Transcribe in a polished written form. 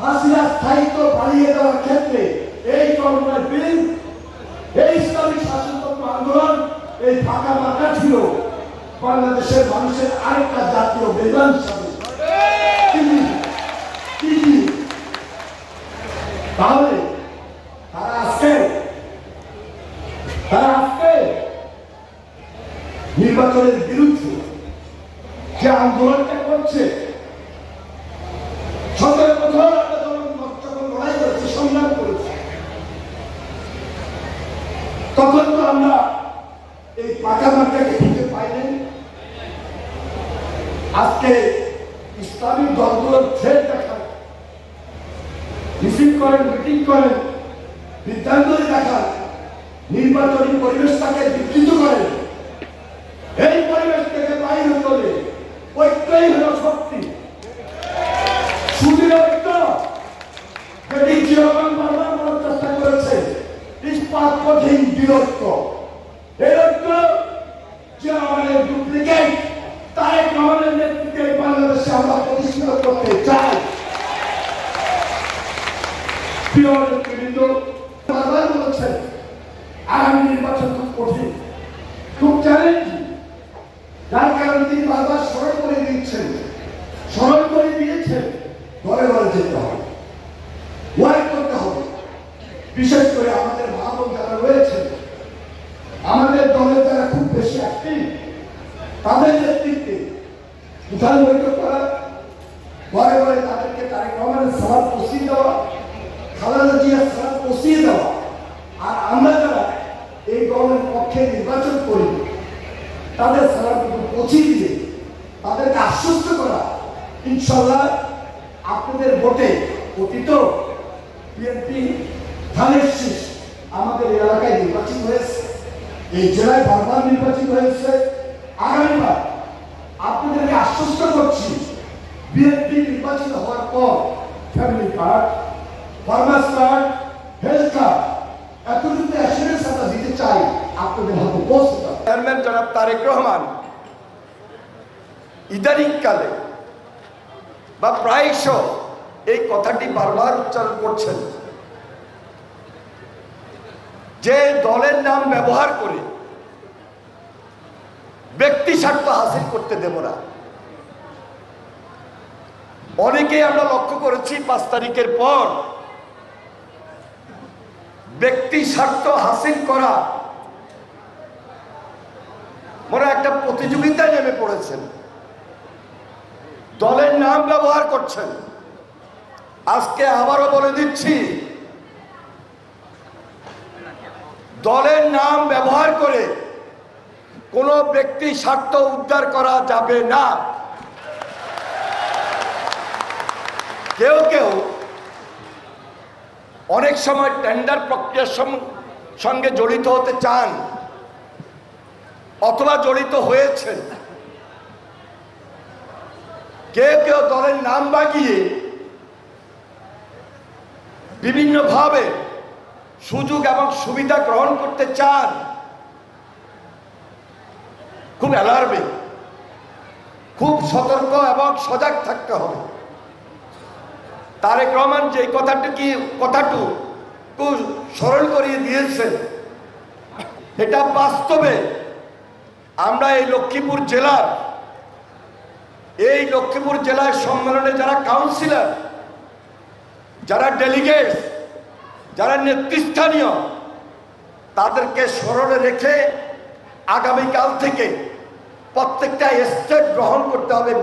হাসিনা স্থায়িত্ব বাড়িয়ে দেওয়ার ক্ষেত্রে এই কর্মের বিল, এই ইসলামিক শাসনতন্ত্র আন্দোলন, এই ফাঁকা মার্কা ছিল বাংলাদেশের মানুষের আরেকটা জাতীয় বেদন হিসাবে। তাহলে তারা আজকে নির্বাচনের বিরুদ্ধে যে আন্দোলনটা করছে, 17 বছর আমরা যখন লড়াই করেছি, সংগ্রাম করেছি, তখন তো আমরা এই পাকা মার্কাকে খুঁজে পাইনি। আজকে ইসলামিক দলগুলোর থ্রেট দেখান, মিছিল করেন, মিটিং করেন, বিদ্যাঙ্গলি দেখান, নির্বাচনী পরিবেশটাকে বিকৃত করেন। এই পরিবেশ থেকে বাইরে চলে ঐক্যই হল শক্তি, সুদীর ঐক্য। যেটি চিরকাল বারবার বলার চেষ্টা করেছে, ইস্পাত কঠিন বিরক্ত। এই ঐক্য যে আমাদের ডুপ্লিকেট, তাই আমাদের নেতৃত্বে বাংলাদেশে আমরা প্রতিষ্ঠিত করতে চাই। প্রিয় নেতৃবৃন্দ, বারবার বলেছেন আগামী নির্বাচন খুব কঠিন, খুব চ্যালেঞ্জিং। যার কারণে তিনি বারবার স্মরণ করে দিয়েছেন, ঘরে ঘরে যেতে হবে, ওয়ার্ক করতে হবে। বিশেষ করে আমাদের মা বোন যারা রয়েছেন, আমাদের দলের যারা খুব বেশি অ্যাক্টিভ, তাদের নেতৃত্বে উঠান বৈঠক করা, ঘরে ঘরে তাদেরকে তারেক রহমানের সালাদ পৌঁছে দেওয়া, খালেদা জিয়ার সালাদ পৌঁছে দেওয়া। আর আমরা যারা এই দলের পক্ষে নির্বাচন করি, তাদের সালাদটুকু পৌঁছে দিয়ে তাদেরকে আশ্বস্ত করা, ইনশাল্লাহ আপনাদের ভোটে অতীত বিএনপি ধানের শীষ আমাদের এলাকায় নির্বাচিত হয়েছে, এই জেলায় বারবার নির্বাচিত হয়েছে। আগামীবার আপনাদেরকে আশ্বস্ত করছি, বিএনপি নির্বাচিত হওয়ার পর family card, farmers card, health card এতটুকু অ্যাসুরেন্স আমরা দিতে চাই, আপনাদের হাতে পৌঁছে দেওয়া। চেয়ারম্যান জনাব তারেক রহমান ইদানিংকালে বা প্রায়শ এই কথাটি বারবার উচ্চারণ করছেন যে দলের নাম ব্যবহার করে ব্যক্তি স্বার্থ হাসিল করতে দেব না। অনেকেই আমরা লক্ষ্য করেছি 5 তারিখের পর ব্যক্তি স্বার্থ হাসিল করা মনে একটা প্রতিযোগিতায় নেমে পড়েছেন, দলের নাম ব্যবহার করছেন। আজকে আবারও বলে দিচ্ছি, দলের নাম ব্যবহার করে কোনো ব্যক্তি স্বার্থ উদ্ধার করা যাবে না। কেউ কেউ অনেক সময় টেন্ডার প্রক্রিয়ার সঙ্গে জড়িত হতে চান অথবা জড়িত হয়েছেন। কেউ কেউ দলের নাম বাগিয়ে বিভিন্নভাবে সুযোগ এবং সুবিধা গ্রহণ করতে চান। খুব অ্যালার্মিং, খুব সতর্ক এবং সজাগ থাকতে হবে। তারেক রহমান যে কথাটুকু স্মরণ করিয়ে দিয়েছেন, এটা বাস্তবে আমরা এই লক্ষ্মীপুর জেলার সম্মেলনে যারা কাউন্সিলর, যারা ডেলিগেটস, যারা নেতৃস্থানীয়, তাদেরকে স্মরণে রেখে আগামীকাল থেকে প্রত্যেকটা স্টেপ গ্রহণ করতে হবে।